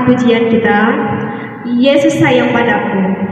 pujian kita, Yesus sayang padaku.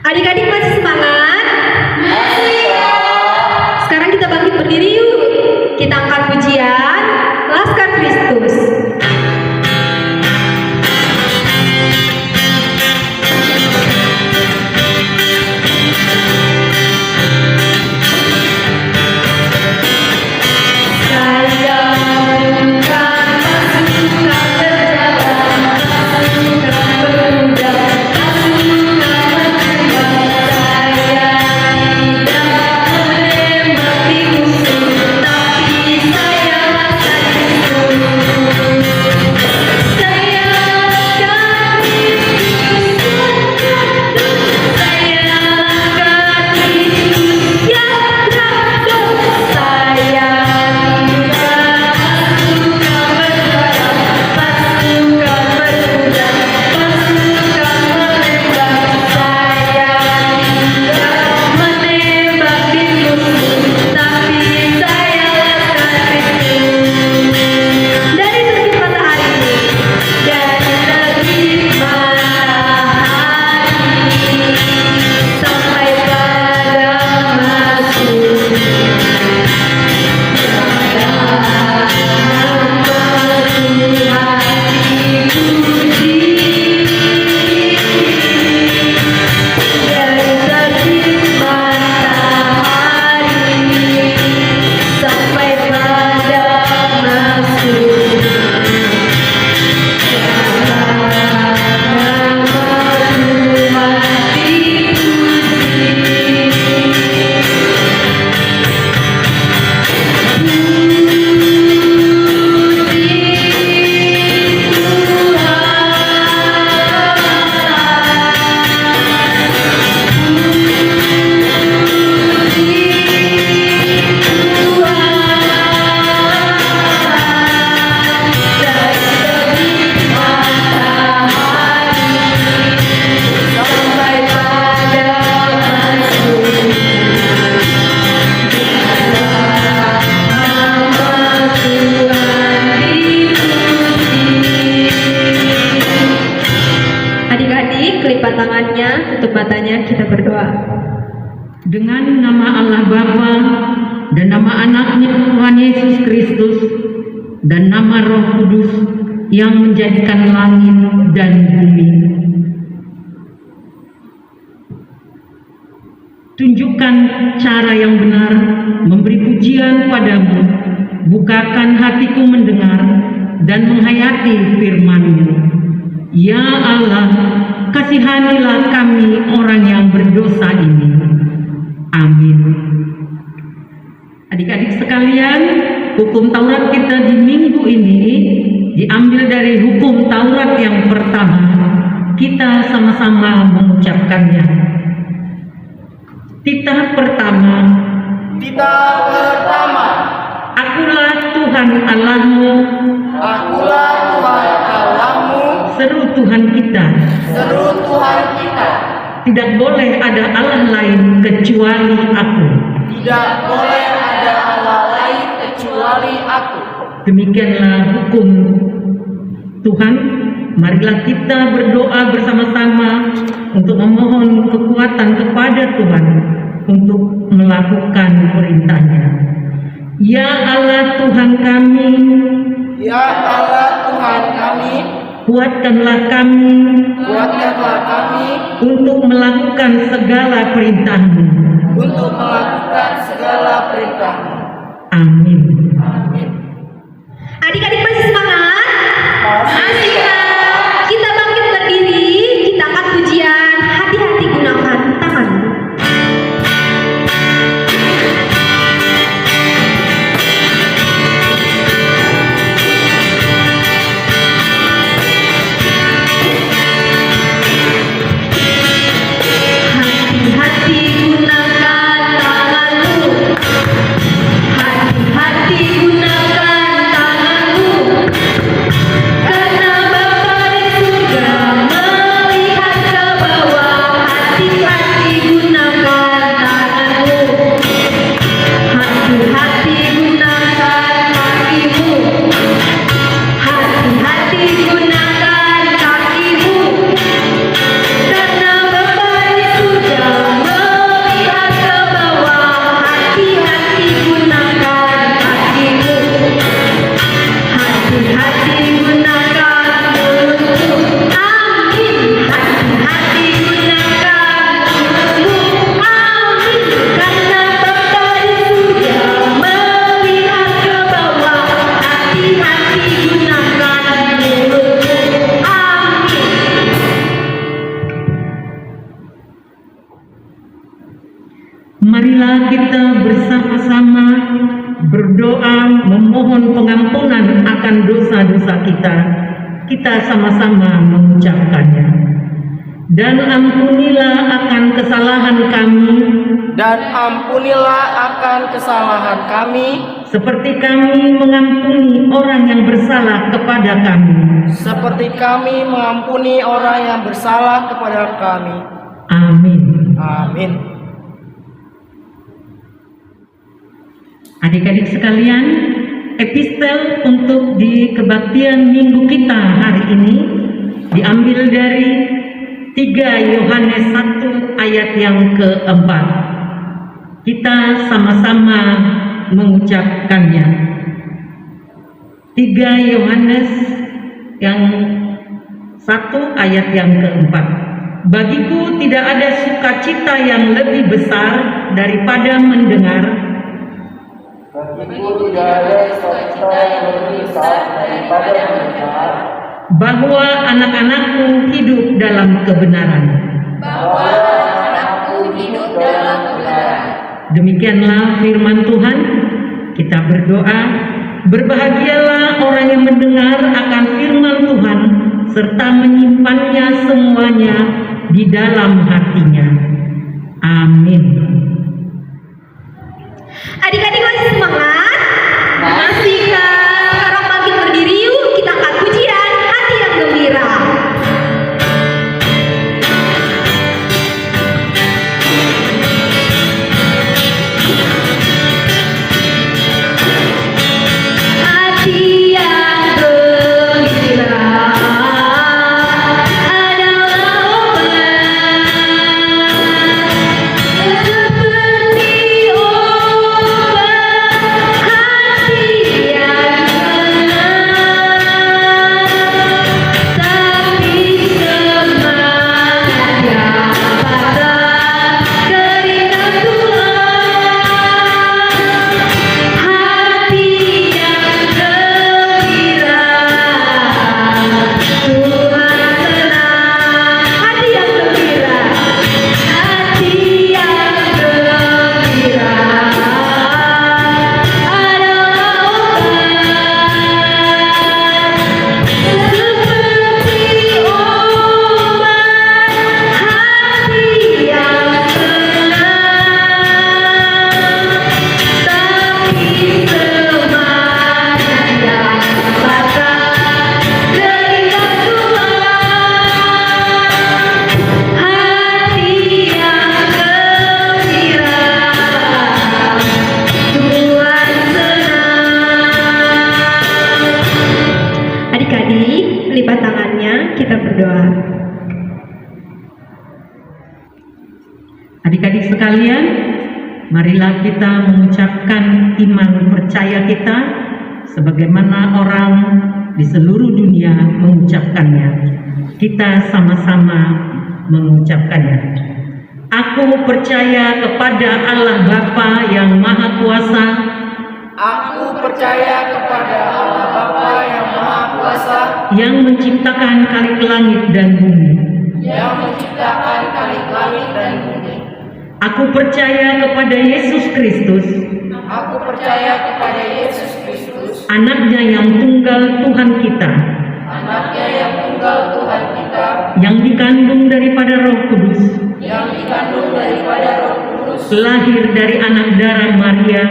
Adik-adik masih semangat? Sekarang kita bangkit berdiri yuk. Kita angkat pujian Laskar Kristus. Kelipat tangannya, tutup matanya, kita berdoa. Dengan nama Allah Bapa dan nama anaknya Tuhan Yesus Kristus dan nama Roh Kudus yang menjadikan langit dan bumi, tunjukkan cara yang benar memberi pujian padamu, bukakan hatiku mendengar dan menghayati firman-Mu. Ya Allah, kasihanilah kami orang yang berdosa ini. Amin. Adik-adik sekalian, hukum Taurat kita di minggu ini diambil dari hukum Taurat yang pertama. Kita sama-sama mengucapkannya. Titah pertama. Titah pertama. Akulah Tuhan Allahmu. Akulah Tuhan Allahmu. Seru Tuhan kita. Seru Tuhan kita. Tidak boleh ada Allah lain kecuali aku. Tidak boleh ada Allah lain kecuali aku. Demikianlah hukum Tuhan marilah kita berdoa bersama-sama untuk memohon kekuatan kepada Tuhan untuk melakukan perintahnya. Ya Allah Tuhan kami, Ya Allah Tuhan kami, kuatkanlah kami kuatkanlah kami untuk melakukan segala perintah-Mu. untuk melakukan segala perintah-Mu. Amin. Amin. Adik-adik masih semangat? Masih. Kita bangkit berdiri, kita angkat pujian, hati-hati gunakan tanganmu. Hati-hati gunakan tanganmu. Hati-hati gunakan tanganmu. Karena Bapa di surga melihat ke bawah. Hati-hati gunakan tanganmu. Hati-hati gunakan kakimu. Hati-hati gunakan kakimu. Karena Bapa di surga melihat ke bawah. Hati-hati gunakan kakimu. Hati-hati gunakan mulutmu. Amin. Hati-hati gunakan mulutmu. Amin. Karena Bapa di surga melihat ke bawah. Hati-hati gunakan mulutmu. Amin. Marilah kita bersama-sama berdoa memohon pengampunan akan dosa-dosa kita. Kita sama-sama mengucapkannya. Dan ampunilah akan kesalahan kami, Dan ampunilah akan kesalahan kami, seperti kami mengampuni orang yang bersalah kepada kami. seperti kami mengampuni orang yang bersalah kepada kami. Amin. Amin. Adik-adik sekalian, epistel untuk di kebaktian minggu kita hari ini diambil dari 3 Yohanes 1 ayat yang keempat. Kita sama-sama mengucapkannya. 3 Yohanes yang 1 ayat yang keempat. Bagiku tidak ada sukacita yang lebih besar daripada mendengar Bagiku tidak ada sukacita yang lebih besar daripada mendengar bahwa anak-anakku hidup dalam kebenaran. bahwa anak-anakku hidup dalam kebenaran. Demikianlah firman Tuhan. Kita berdoa, berbahagialah orang yang mendengar akan firman Tuhan serta menyimpannya semuanya di dalam hatinya. Amin. Adik-adik masih semangat? Masihkah? Sekarang bangkit berdiri yuk, kita angkat pujian, hati yang gembira. Hati yang gembira adalah obat, seperti obat hati yang tenang. Tapi semangat yang patah keringat tulang. Hati yang gembira, Tuhan senang. Hati yang gembira, hati yang gembira adalah obat, seperti obat hati yang tenang. Tapi semangat yang patah keringat tulang. Hati yang gembira, Tuhan senang. Adik-adik, lipat tangannya, Adik-adik sekalian, marilah kita mengucapkan iman percaya kita sebagaimana orang di seluruh dunia mengucapkannya. Kita sama-sama mengucapkannya. Aku percaya kepada Allah Bapa yang Maha Kuasa, Aku percaya kepada Allah Bapa yang Maha Kuasa, yang menciptakan langit dan bumi. yang menciptakan langit dan bumi. Aku percaya kepada Yesus Kristus, Aku percaya kepada Yesus Kristus, Anaknya yang tunggal Tuhan kita, Anaknya yang tunggal Tuhan kita, yang dikandung daripada Roh Kudus, yang dikandung daripada Roh Kudus, lahir dari anak darah Maria,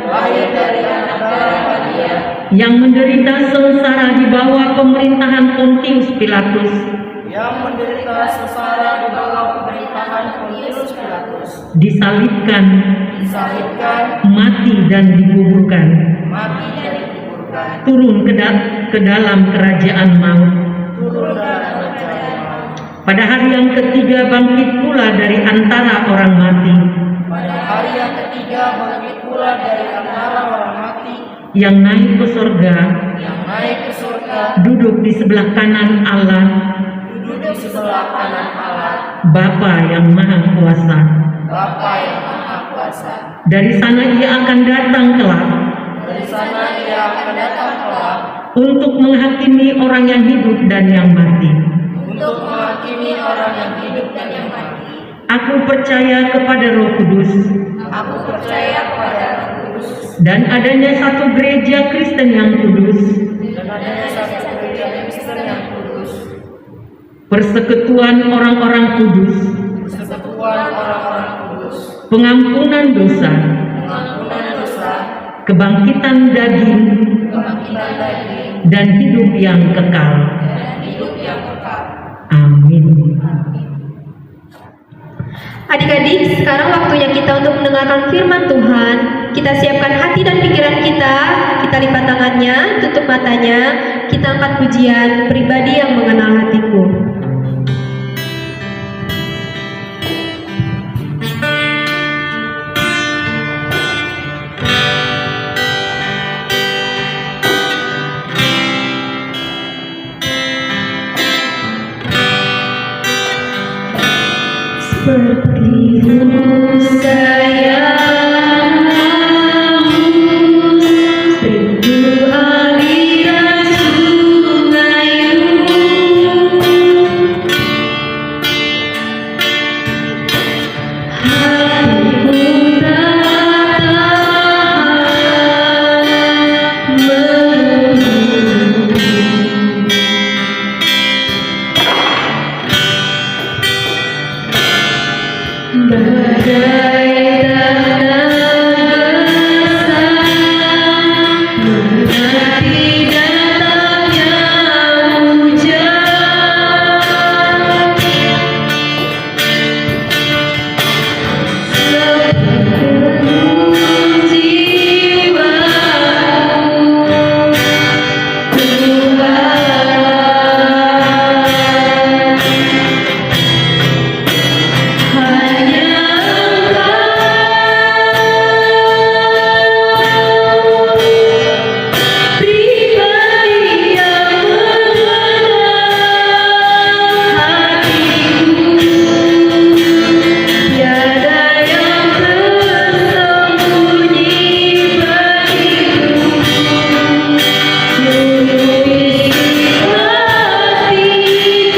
lahir dari anak darah Maria, yang menderita sengsara di bawah pemerintahan Pontius Pilatus, yang menderita sengsara di bawah pemerintahan Pontius Pilatus, disalibkan, disalibkan, mati dan dikuburkan, mati dan dikuburkan, turun ke dalam kerajaan maut. turun dalam kerajaan maut. Pada hari yang ketiga bangkit pula dari antara orang mati, Pada hari yang ketiga bangkit pula dari antara orang mati, yang naik ke sorga, yang naik ke surga, duduk di sebelah kanan Allah, duduk di sebelah kanan Allah, Bapa yang Maha Kuasa. Bapa yang Maha Kuasa. Dari sana ia akan datang kelak Dari sana ia akan datang kelak untuk menghakimi orang yang hidup dan yang mati. untuk menghakimi orang yang hidup dan yang mati. Aku percaya kepada Roh Kudus Aku percaya kepada Roh Kudus dan adanya satu gereja Kristen yang kudus, dan adanya satu gereja Kristen yang kudus, persekutuan orang-orang kudus, persekutuan orang-orang kudus, pengampunan dosa, pengampunan dosa, kebangkitan daging, kebangkitan daging, dan hidup yang kekal. dan hidup yang kekal. Amin. Adik-adik, sekarang waktunya kita untuk mendengarkan firman Tuhan. Kita siapkan hati dan pikiran kita lipat tangannya, tutup matanya, kita angkat pujian pribadi yang mengenal hatiku. Sepertimu sayang haus, rindu aliran sungaimu, hatiku tak tahan menunggu. Badai tanah gersang menanti datangnya hujan. Sepenuh jiwaku Tuhan, hanya pribadi yang mengenal hatiku, tiada yang tersembunyi bagiku. Seluruh isi hatiku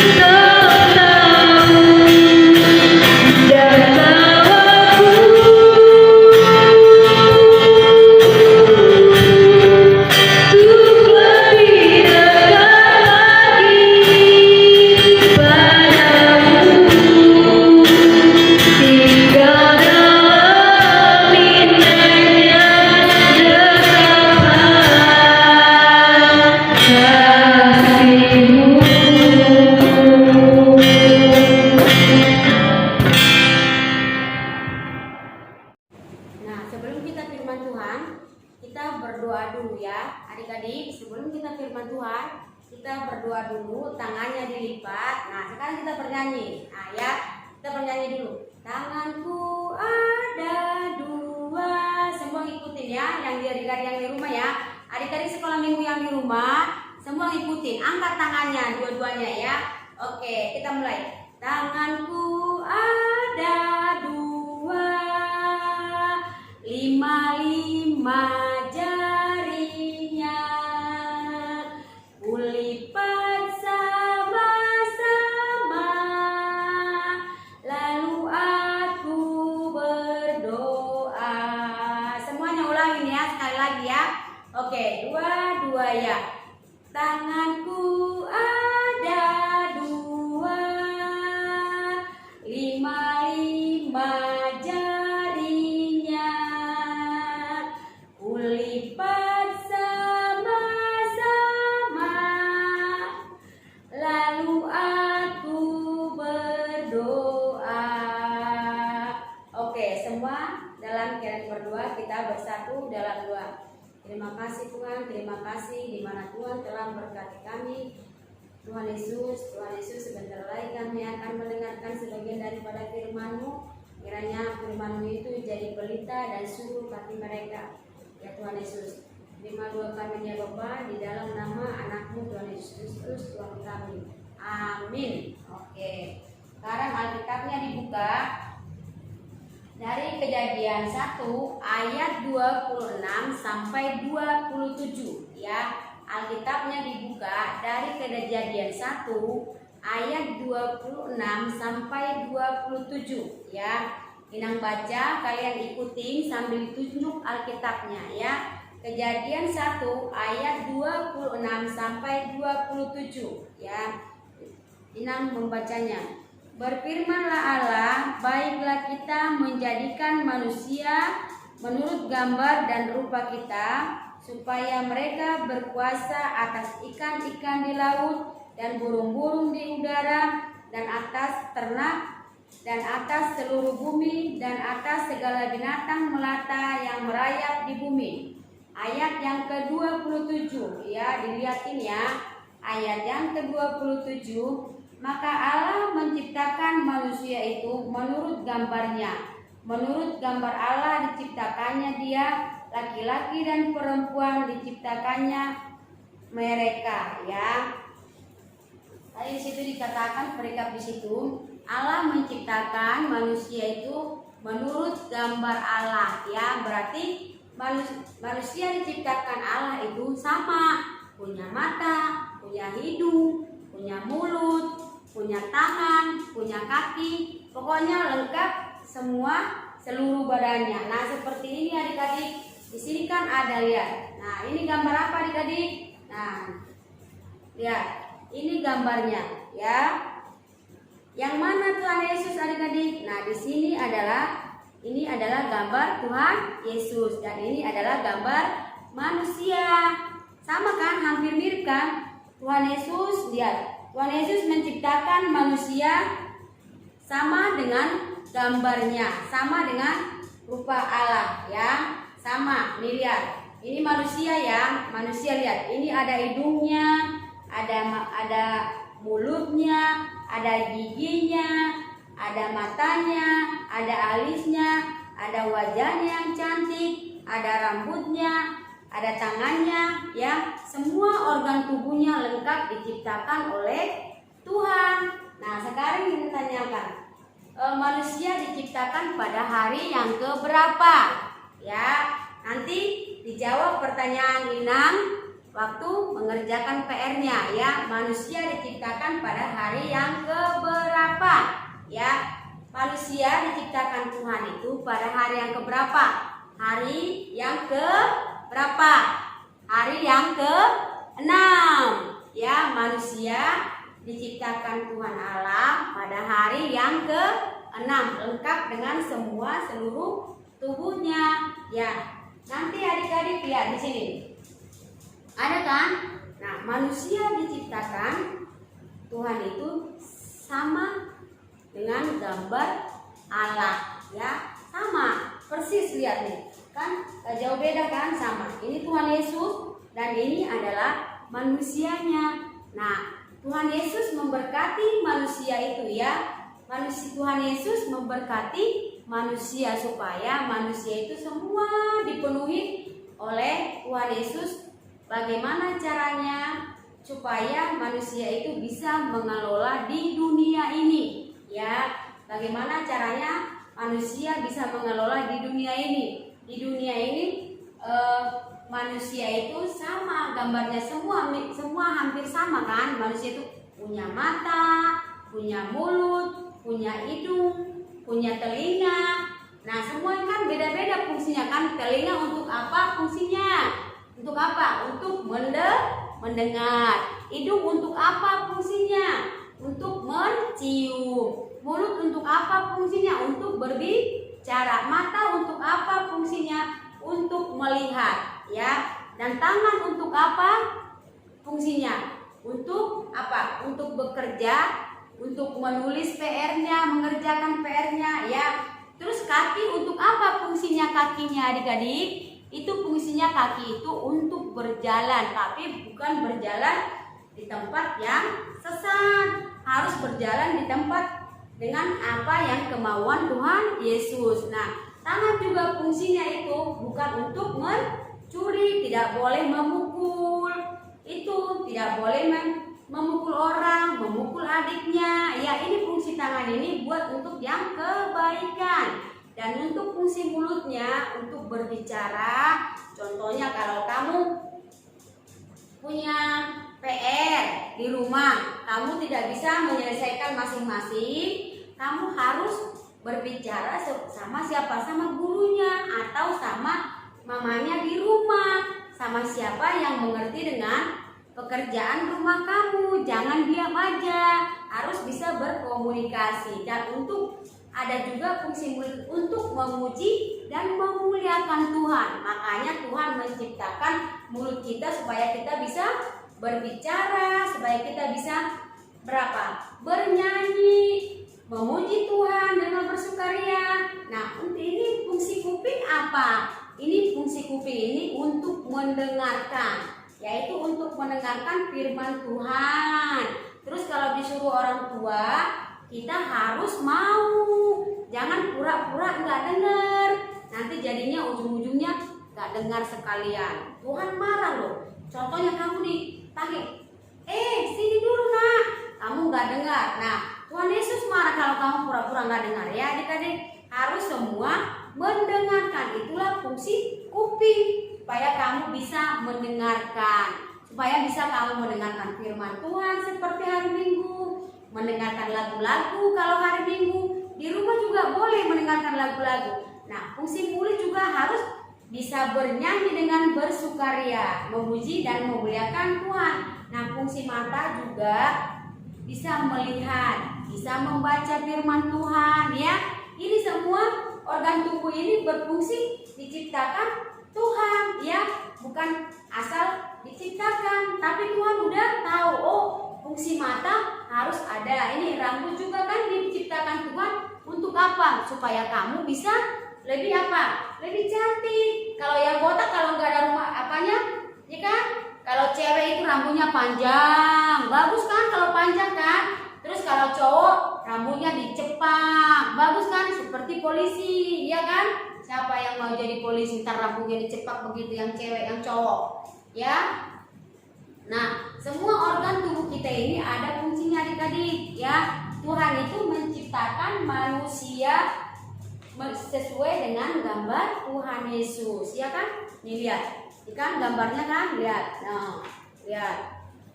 kau tahu, dan tawaku untuk lebih dekat lagi padamu, tinggal dalam indahnya dekapan kasih-Mu. Nah, sebelum kita firman Tuhan, kita berdoa dulu ya. Adik-adik, sebelum kita firman Tuhan, kita berdoa dulu, tangannya dilipat. Nah, sekarang kita bernyanyi. Nah, ya, kita bernyanyi dulu. Tanganku ada dua. Semua ikutin ya, yang di rumah ya. Adik-adik sekolah minggu yang di rumah, semua ikutin. Angkat tangannya dua-duanya ya. Oke, kita mulai. Tanganku ada dua, 5 jarinya, kulipat sama-sama, lalu aku berdoa. Semuanya ulangin ya, sekali lagi ya. Oke, dua ya. Tanganku ada dua, 5 jarinya, kulipat sama-sama, lalu aku berdoa. Oke, semua dalam kiranya berdoa, kita bersatu dalam doa. Terima kasih Tuhan, terima kasih di mana Tuhan telah memberkati kami. Tuhan Yesus sebentar lagi kami akan mendengarkan sebagian daripada firman-Mu. Kiranya firman-Mu itu jadi pelita dan suruh hati mereka. Ya Tuhan Yesus, terima doa kami ya Bapa, di dalam nama anak-Mu Tuhan Yesus Kristus Tuhan kami. Amin. Oke, sekarang Alkitabnya dibuka dari Kejadian 1 ayat 26 sampai 27 ya. Alkitabnya dibuka dari Kejadian 1 ayat 26 sampai 27 ya. Inang baca, kalian ikutin sambil ditunjuk Alkitabnya ya. Kejadian 1 ayat 26 sampai 27 ya. Inang membacanya. Berfirmanlah Allah, baiklah kita menjadikan manusia menurut gambar dan rupa kita, supaya mereka berkuasa atas ikan-ikan di laut dan burung-burung di udara dan atas ternak dan atas seluruh bumi dan atas segala binatang melata yang merayap di bumi. Ayat yang ke-27 ya, dilihatin ya. Ayat yang ke-27, maka Allah menciptakan manusia itu menurut gambarnya. Menurut gambar Allah diciptakannya dia, laki-laki dan perempuan diciptakannya mereka ya. Tadi di situ dikatakan perikap di situ, Allah menciptakan manusia itu menurut gambar Allah ya. Berarti manusia diciptakan Allah itu sama, punya mata, punya hidung, punya mulut, punya tangan, punya kaki, pokoknya lengkap semua seluruh badannya. Nah, seperti ini adik-adik. Di sini kan ada, lihat. Nah, ini gambar apa adik-adik? Nah, lihat. Ini gambarnya, ya. Yang mana Tuhan Yesus adik-adik? Nah, di sini ini adalah gambar Tuhan Yesus dan ini adalah gambar manusia. Sama kan? Hampir mirip kan? Tuhan Yesus, lihat. Tuhan Yesus menciptakan manusia sama dengan gambarnya, sama dengan rupa Allah ya. Sama, nih lihat. Ini manusia ya. Manusia lihat. Ini ada hidungnya, ada mulutnya, ada giginya, ada matanya, ada alisnya, ada wajahnya yang cantik, ada rambutnya, ada tangannya ya. Semua organ tubuhnya lengkap diciptakan oleh Tuhan. Nah, sekarang kita tanyakan, manusia diciptakan pada hari yang keberapa? Ya, nanti dijawab pertanyaan Inang waktu mengerjakan PR-nya ya. Manusia diciptakan pada hari yang keberapa? Ya, manusia diciptakan Tuhan itu pada hari yang keberapa? Hari yang keberapa? Hari yang ke-6. Ya, manusia diciptakan Tuhan Allah pada hari yang ke-6, lengkap dengan seluruh tubuhnya ya. Nanti adik-adik lihat di sini. Ada kan? Nah, manusia diciptakan Tuhan itu sama dengan gambar Allah ya. Sama, persis, lihat nih. Kan jauh beda kan? Sama. Ini Tuhan Yesus dan ini adalah manusianya. Nah, Tuhan Yesus memberkati manusia itu ya. Tuhan Yesus memberkati manusia supaya manusia itu semua dipenuhi oleh Tuhan Yesus. Bagaimana caranya supaya manusia itu bisa mengelola di dunia ini ya? Bagaimana caranya manusia bisa mengelola di dunia ini? Di dunia ini manusia itu sama gambarnya, semua hampir sama kan? Manusia itu punya mata, punya mulut, punya hidung, punya telinga. Nah, semua kan beda-beda fungsinya kan? Telinga untuk apa fungsinya? Untuk apa? Untuk mendengar. Hidung untuk apa fungsinya? Untuk mencium. Mulut untuk apa fungsinya? Untuk berbicara. Mata untuk apa fungsinya? Untuk melihat, ya. Dan tangan untuk apa fungsinya? Untuk apa? Untuk bekerja, untuk menulis PR-nya, mengerjakan PR-nya, ya. Terus kaki untuk apa fungsinya kakinya adik-adik? Itu fungsinya kaki itu untuk berjalan, tapi bukan berjalan di tempat yang sesat. Harus berjalan di tempat dengan apa yang kemauan Tuhan Yesus. Nah, tangan juga fungsinya itu bukan untuk mencuri, tidak boleh memukul. Itu tidak boleh memukul orang, memukul adiknya. Ya, ini fungsi tangan ini buat untuk yang kebaikan. Dan untuk fungsi mulutnya untuk berbicara. Contohnya kalau kamu punya PR di rumah, kamu tidak bisa menyelesaikan masing-masing, kamu harus berbicara sama siapa? Sama gurunya atau sama mamanya di rumah, sama siapa yang mengerti dengan pekerjaan rumah kamu. Jangan diam aja, harus bisa berkomunikasi. Dan untuk ada juga fungsi mulut untuk memuji dan memuliakan Tuhan. Makanya Tuhan menciptakan mulut kita supaya kita bisa berbicara, supaya kita bisa bernyanyi, memuji Tuhan dengan bersukaria. Nah, untuk ini fungsi kuping apa? Ini fungsi kuping ini untuk mendengarkan, yaitu untuk mendengarkan firman Tuhan. Terus kalau disuruh orang tua, kita harus mau, jangan pura-pura nggak dengar. Nanti jadinya ujung-ujungnya nggak dengar sekalian. Tuhan marah loh. Contohnya kamu dipanggil, sini dulu nak, kamu nggak dengar. Nah, Tuhan Yesus marah kalau kamu pura-pura nggak dengar ya adik-adik. Harus semua mendengarkan. Itulah fungsi kuping, supaya kamu bisa mendengarkan, supaya bisa kamu mendengarkan firman Tuhan seperti hari Minggu, mendengarkan lagu-lagu kalau hari Minggu. Di rumah juga boleh mendengarkan lagu-lagu. Nah, fungsi mulut juga harus bisa bernyanyi dengan bersukaria, memuji dan memuliakan Tuhan. Nah, fungsi mata juga bisa melihat, bisa membaca firman Tuhan ya. Ini semua organ tubuh ini berfungsi diciptakan Tuhan ya, bukan asal diciptakan, tapi Tuhan udah tahu, oh fungsi mata harus ada. Ini rambut juga kan diciptakan Tuhan untuk apa? Supaya kamu bisa lebih apa? Lebih cantik. Kalau yang botak kalau nggak ada rumah apanya, ya kan? Kalau cewek itu rambutnya panjang, bagus kan kalau panjang kan? Terus kalau cowok rambutnya dicepak, bagus kan? Seperti polisi, ya kan? Siapa yang mau jadi polisi ntar rambutnya dicepak begitu, yang cewek yang cowok, ya? Nah, semua organ tubuh kita ini ada fungsinya adik-adik, ya. Tuhan itu menciptakan manusia sesuai dengan gambar Tuhan Yesus, ya kan? Nih lihat, ini kan gambarnya kan, lihat, nah, lihat,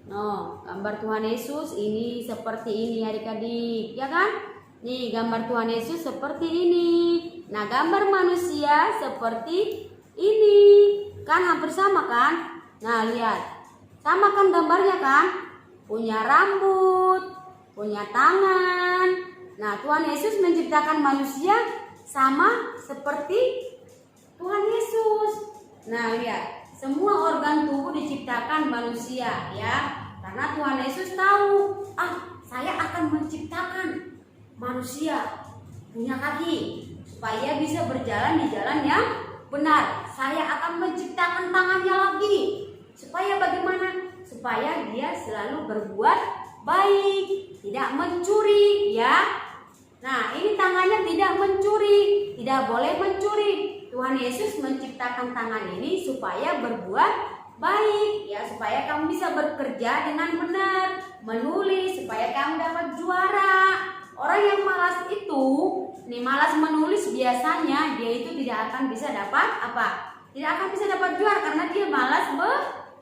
nah, gambar Tuhan Yesus ini seperti ini adik-adik, ya kan? Nih gambar Tuhan Yesus seperti ini. Nah, gambar manusia seperti ini, kan hampir sama kan? Nah, lihat, sama kan gambarnya kan? Punya rambut, punya tangan. Nah, Tuhan Yesus menciptakan manusia sama seperti Tuhan Yesus. Nah, lihat, semua organ tubuh diciptakan manusia ya. Karena Tuhan Yesus tahu, saya akan menciptakan manusia punya kaki supaya bisa berjalan di jalan yang benar. Saya akan menciptakan tangannya lagi supaya bagaimana? Supaya dia selalu berbuat baik, tidak mencuri ya. Nah, ini tangannya tidak mencuri, tidak boleh mencuri. Tuhan Yesus menciptakan tangan ini supaya berbuat baik ya, supaya kamu bisa bekerja dengan benar, menulis supaya kamu dapat juara. Orang yang malas itu, malas menulis biasanya dia itu tidak akan bisa dapat apa? Tidak akan bisa dapat juara karena dia malas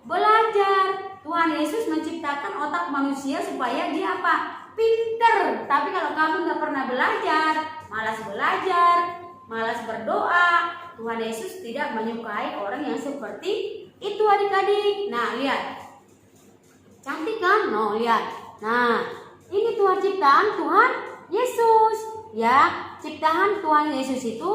belajar. Tuhan Yesus menciptakan otak manusia supaya dia apa? Pinter. Tapi kalau kamu nggak pernah belajar, malas berdoa, Tuhan Yesus tidak menyukai orang yang seperti itu adik-adik. Nah lihat, cantik kan? No, lihat. Nah, ini Tuhan ciptaan Tuhan Yesus ya. Ciptaan Tuhan Yesus itu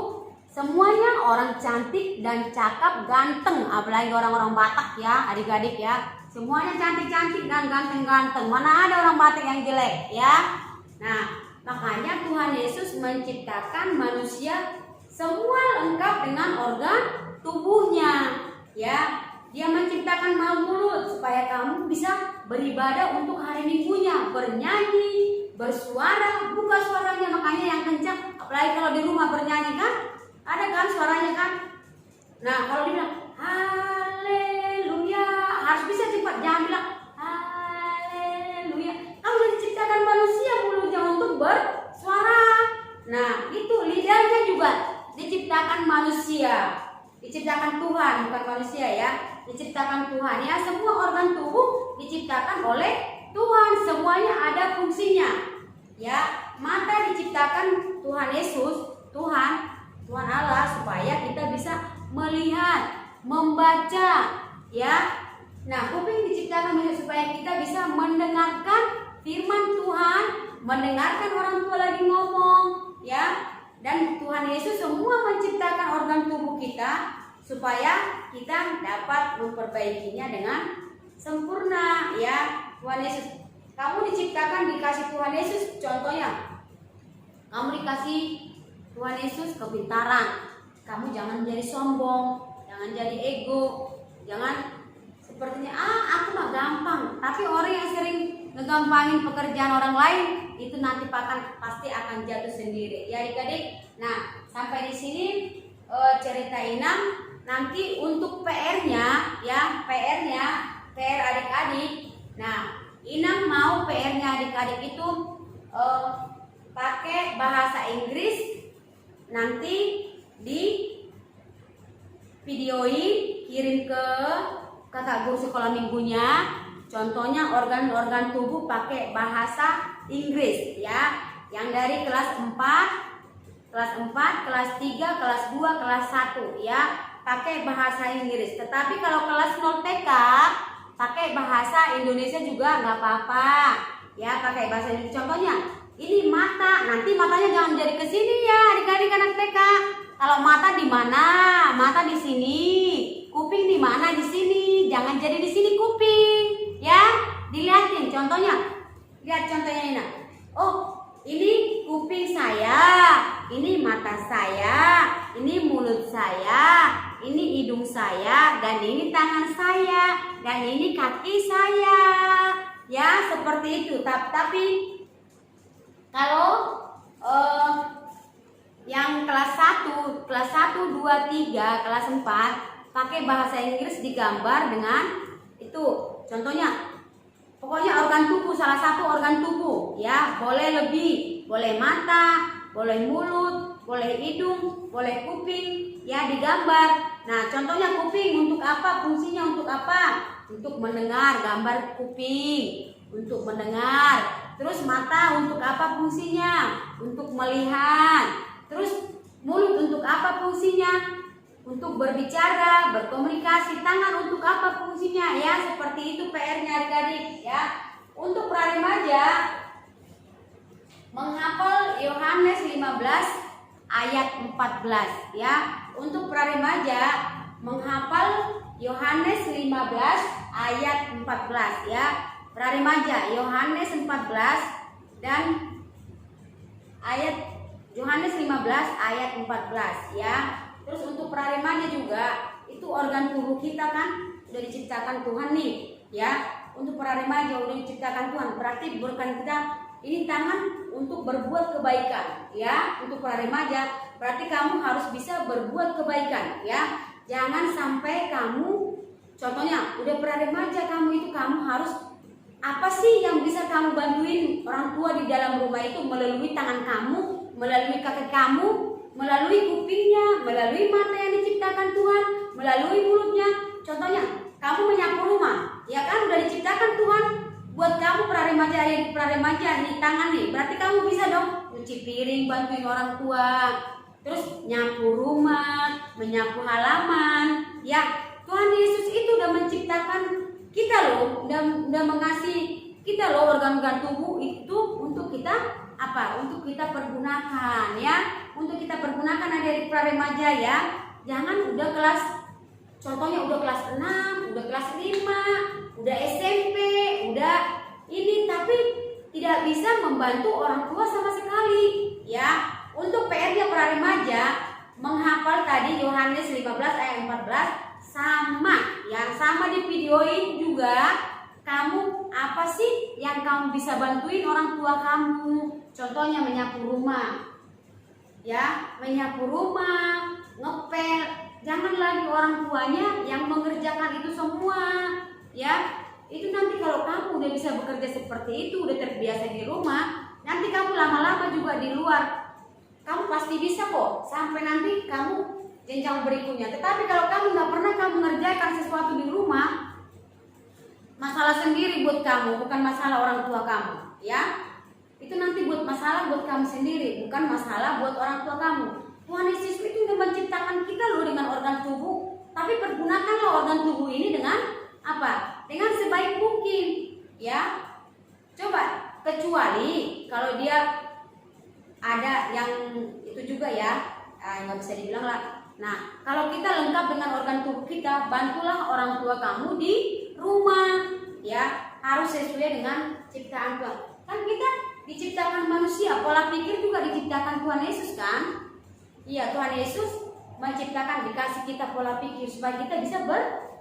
semuanya orang cantik dan cakep, ganteng. Apalagi orang-orang Batak ya adik-adik ya. Semuanya cantik-cantik dan ganteng-ganteng. Mana ada orang Batak yang jelek ya. Nah, makanya Tuhan Yesus menciptakan manusia semua lengkap dengan organ tubuhnya ya. Dia menciptakan mulut supaya kamu bisa beribadah untuk hari Minggunya, bernyanyi, bersuara, buka suaranya makanya yang kencang. Apalagi kalau di rumah bernyanyi kan, ada kan suaranya kan. Nah kalau dibilang haleluya harus bisa cepat, jangan bilang haleluya. Kamu sudah diciptakan manusia mulutnya untuk bersuara. Nah itu lidahnya juga diciptakan manusia. Diciptakan Tuhan, bukan manusia ya. Diciptakan Tuhan ya. Semua organ tubuh diciptakan oleh Tuhan. Semuanya ada fungsinya. Ya, mata diciptakan Tuhan Yesus, Tuhan Allah supaya kita bisa melihat, membaca, ya. Nah, kuping diciptakan supaya kita bisa mendengarkan firman Tuhan, mendengarkan orang tua lagi ngomong, ya. Dan Tuhan Yesus semua menciptakan organ tubuh kita supaya kita dapat memperbaikinya dengan sempurna ya. Tuhan Yesus, kamu diciptakan dikasih Tuhan Yesus, contohnya kamu dikasih Tuhan Yesus kepintaran. Kamu jangan jadi sombong, jangan jadi ego, jangan sepertinya aku mah gampang. Tapi orang yang sering ngegampangin pekerjaan orang lain itu nanti pasti akan jatuh sendiri ya adik-adik. Nah sampai di sini cerita Inam. Nanti untuk PR-nya ya, PR adik-adik. Nah Inam mau PR-nya adik-adik itu pakai bahasa Inggris. Nanti di videoin, kirim ke kakak guru sekolah minggunya. Contohnya organ-organ tubuh pakai bahasa Inggris ya. Yang dari kelas 4, kelas 3, kelas 2, kelas 1 ya. Pakai bahasa Inggris. Tetapi kalau kelas 0 TK pakai bahasa Indonesia juga nggak apa-apa. Ya, pakai bahasa Indonesia. Contohnya, ini mata. Nanti matanya jangan jadi ke sini ya, adik-adik anak TK. Kalau mata di mana? Mata di sini. Kuping di mana? Di sini. Jangan jadi di sini kuping. Ya, dilihatin contohnya. Lihat contohnya ini. Oh, ini kuping saya, ini mata saya, ini mulut saya, ini hidung saya, dan ini tangan saya, dan ini kaki saya. Ya, seperti itu. Tapi kalau yang kelas 1, 2, 3, kelas 4 pakai bahasa Inggris digambar dengan itu. Contohnya, pokoknya organ tubuh, salah satu organ tubuh ya, boleh lebih, boleh mata, boleh mulut, boleh hidung, boleh kuping ya digambar. Nah, contohnya kuping untuk apa? Fungsinya untuk apa? Untuk mendengar, gambar kuping untuk mendengar. Terus mata untuk apa fungsinya? Untuk melihat. Terus mulut untuk apa fungsinya? Untuk berbicara, berkomunikasi. Tangan untuk apa fungsinya? Ya, seperti itu PR-nya adik-adik ya. Untuk praremaja menghafal Yohanes 15 ayat 14 ya. Untuk praremaja menghafal Yohanes 15 ayat 14 ya. Praremaja Yohanes 14 dan ayat Yohanes 15 ayat 14 ya. Terus untuk praremaja juga itu organ tubuh kita kan sudah diciptakan Tuhan nih ya. untuk para remaja udah diciptakan Tuhan. Berarti bukan kita ini tangan untuk berbuat kebaikan, ya. Untuk para remaja, berarti kamu harus bisa berbuat kebaikan, ya. Jangan sampai kamu, contohnya udah para remaja kamu itu, kamu harus apa sih yang bisa kamu bantuin orang tua di dalam rumah itu melalui tangan kamu, melalui kaki kamu, melalui kupingnya, melalui mata yang diciptakan Tuhan, melalui mulutnya. Contohnya, kamu menyapu rumah, ya kan udah diciptakan Tuhan. Buat kamu para remaja nih tangan nih, berarti kamu bisa dong cuci piring, bantuin orang tua, terus nyapu rumah, menyapu halaman. Ya, Tuhan Yesus itu udah menciptakan kita loh, udah mengasihi kita loh, organ-organ tubuh itu untuk kita apa? Untuk kita pergunakan, ya. Untuk kita pergunakan adik-adik para remaja, ya. Jangan udah kelas, contohnya udah kelas 6, udah kelas 5, udah SMP, udah ini, tapi tidak bisa membantu orang tua sama sekali, ya. Untuk PR-nya para remaja menghafal tadi Yohanes 15 ayat 14 sama, yang sama di videoin juga. Kamu apa sih yang kamu bisa bantuin orang tua kamu? Contohnya menyapu rumah, ya, menyapu rumah, ngepel. Jangan lagi orang tuanya yang mengerjakan itu semua, ya. Itu nanti kalau kamu udah bisa bekerja seperti itu, udah terbiasa di rumah, nanti kamu lama-lama juga di luar, kamu pasti bisa kok sampai nanti kamu jenjang berikutnya. Tetapi kalau kamu nggak pernah kamu mengerjakan sesuatu di rumah, masalah sendiri buat kamu, bukan masalah orang tua kamu, ya. Itu nanti buat masalah buat kamu sendiri, bukan masalah buat orang tua kamu. Tuhan Yesus itu sudah menciptakan kita loh dengan organ tubuh, tapi pergunakanlah organ tubuh ini dengan apa? Dengan sebaik mungkin, ya. Coba, kecuali kalau dia ada yang itu juga, ya, nggak bisa dibilang lah. Nah, kalau kita lengkap dengan organ tubuh kita, bantulah orang tua kamu di rumah, ya. Harus sesuai dengan ciptaan Tuhan. Kan kita diciptakan manusia, pola pikir juga diciptakan Tuhan Yesus, kan? Iya, Tuhan Yesus menciptakan, dikasih kita pola pikir supaya kita bisa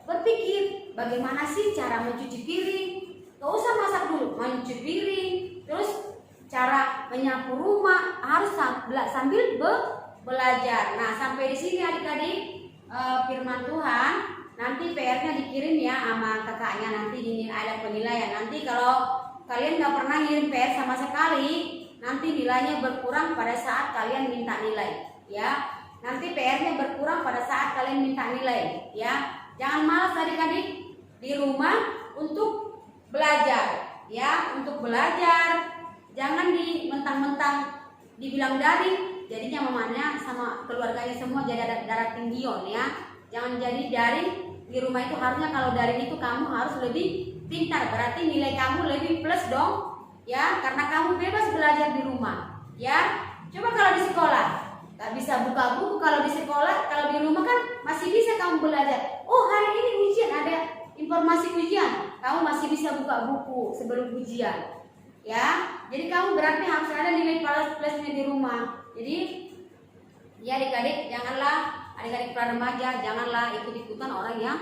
berpikir bagaimana sih cara mencuci piring. Gak usah masak dulu, mencuci piring, terus cara menyapu rumah harus sambil belajar. Nah, sampai di sini adik-adik firman Tuhan. Nanti PR-nya dikirim ya sama kakaknya, nanti ini ada penilaian. Nanti kalau kalian nggak pernah ngirim PR sama sekali, nanti nilainya berkurang pada saat kalian minta nilai, ya. Nanti PR-nya berkurang pada saat kalian minta nilai, ya. Jangan malas adik-adik di rumah untuk belajar, ya, untuk belajar. Jangan mentang-mentang dibilang daring, jadinya mamanya sama keluarganya semua jadi darah tinggion, ya. Jangan jadi daring di rumah itu, harusnya kalau daring itu kamu harus lebih pintar, berarti nilai kamu lebih plus dong, ya, karena kamu bebas belajar di rumah, ya. Coba kalau di sekolah nggak bisa buka buku, kalau di sekolah, kalau di rumah kan masih bisa kamu belajar. Oh, hari ini ujian, ada informasi ujian, kamu masih bisa buka buku sebelum ujian, ya. Jadi kamu berarti harus ada nilai plusnya di rumah. Jadi ya adik-adik, janganlah adik-adik pra remaja, janganlah ikut-ikutan orang yang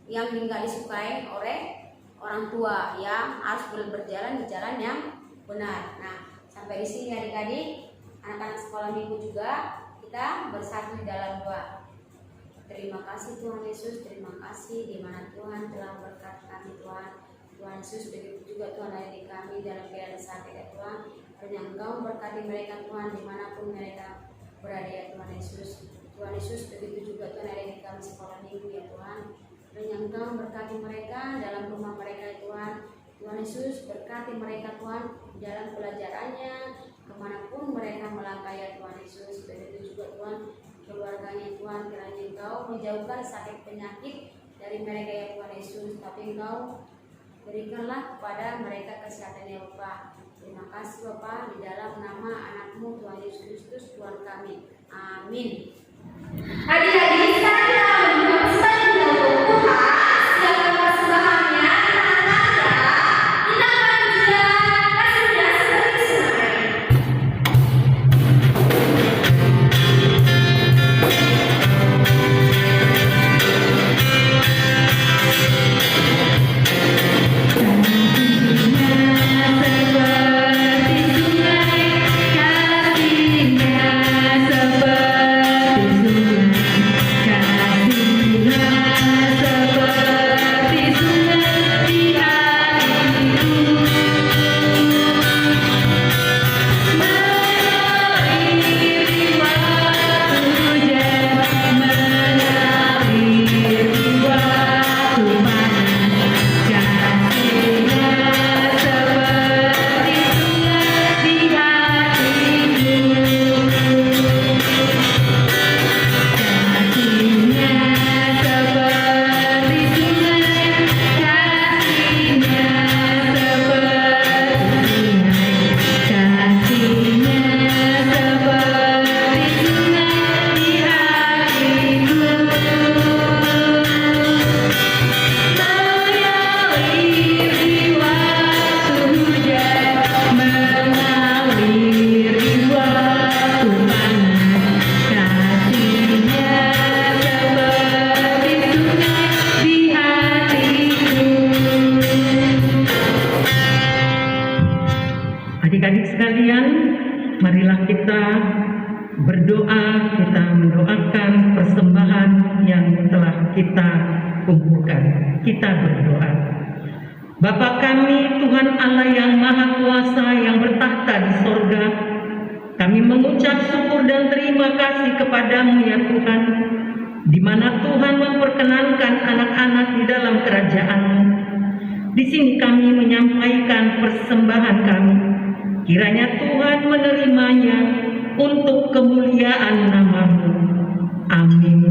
nggak disukai oleh orang tua, ya. Harus berjalan di jalan yang benar. Nah, sampai di sini adik-adik, anak-anak sekolah minggu juga kita bersatu di dalam doa. Terima kasih Tuhan Yesus, terima kasih di mana Tuhan telah berkati kami, Tuhan. Tuhan Yesus, begitu juga Tuhan ada di kami dalam keadaan sakit, ya Tuhan. Dan yang Engkau berkati mereka Tuhan dimanapun mereka berada, ya Tuhan Yesus. Tuhan Yesus, begitu juga Tuhan ada di kami sekolah minggu, ya Tuhan. Dan yang Engkau berkati mereka dalam rumah mereka, ya Tuhan. Tuhan Yesus, berkati mereka Tuhan dalam pelajarannya, kemanapun mereka melangkah, ya Tuhan Yesus. Begitu juga Tuhan keluarganya Tuhan, kiranya Engkau menjauhkan sakit penyakit dari mereka, ya Tuhan Yesus. Tapi Engkau berikanlah kepada mereka kesehatan, ya Bapa. Terima kasih Bapa, di dalam nama anakmu Tuhan Yesus Kristus Tuhan kami. Amin. Adik-adik sekalian, selain untuk Tuhan, siapkan persembahannya, tangan-tangan, kita akan ujian kasih seperti sungai. yang telah kita kumpulkan. Kita berdoa. Bapa kami, Tuhan Allah yang Maha Kuasa yang bertahta di sorga, kami mengucap syukur dan terima kasih kepadamu ya Tuhan, di mana Tuhan memperkenankan anak-anak di dalam kerajaan-Mu. Di sini kami menyampaikan persembahan kami. Kiranya Tuhan menerimanya untuk kemuliaan nama-Mu. Amin.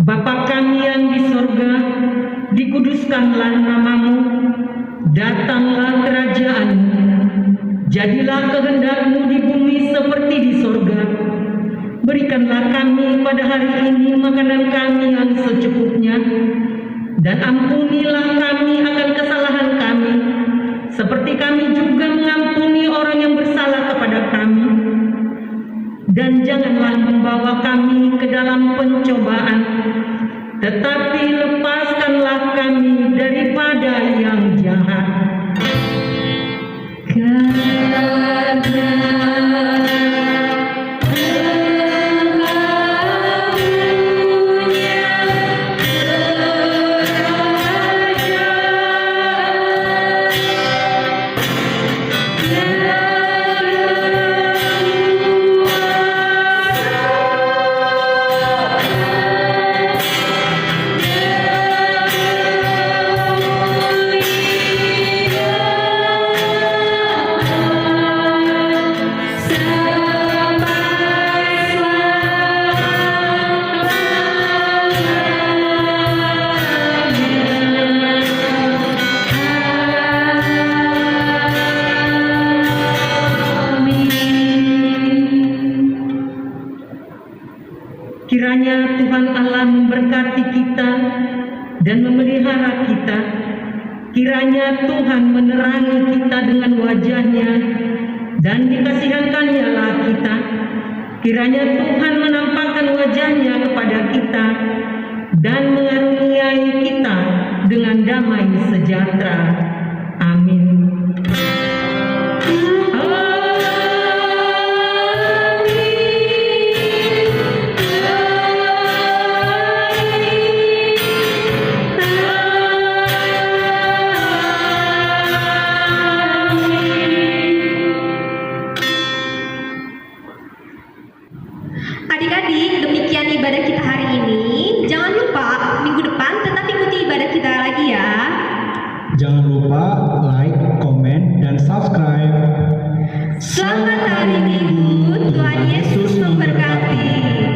Bapa kami yang di sorga, dikuduskanlah nama-Mu, datanglah kerajaan-Mu, jadilah kehendak-Mu di bumi seperti di sorga. Berikanlah kami pada hari ini makanan kami yang secukupnya, dan ampunilah kami akan kesalahan kami, seperti kami juga mengampuni orang yang bersalah kepada kami. Dan janganlah membawa kami ke dalam pencobaan, tetapi lepaskanlah kami daripada yang jahat. Kiranya Tuhan Allah memberkati kita dan memelihara kita. Kiranya Tuhan menerangi kita dengan wajah-Nya dan dikasihankannya lah kita. Kiranya Tuhan menampakkan wajah-Nya kepada kita dan mengaruniai kita dengan damai sejahtera. Amin. Adik-adik, demikian ibadah kita hari ini. Jangan lupa minggu depan tetap ikuti ibadah kita lagi ya. Jangan lupa like, komen, dan subscribe. Selamat hari Minggu, Tuhan Yesus memberkati.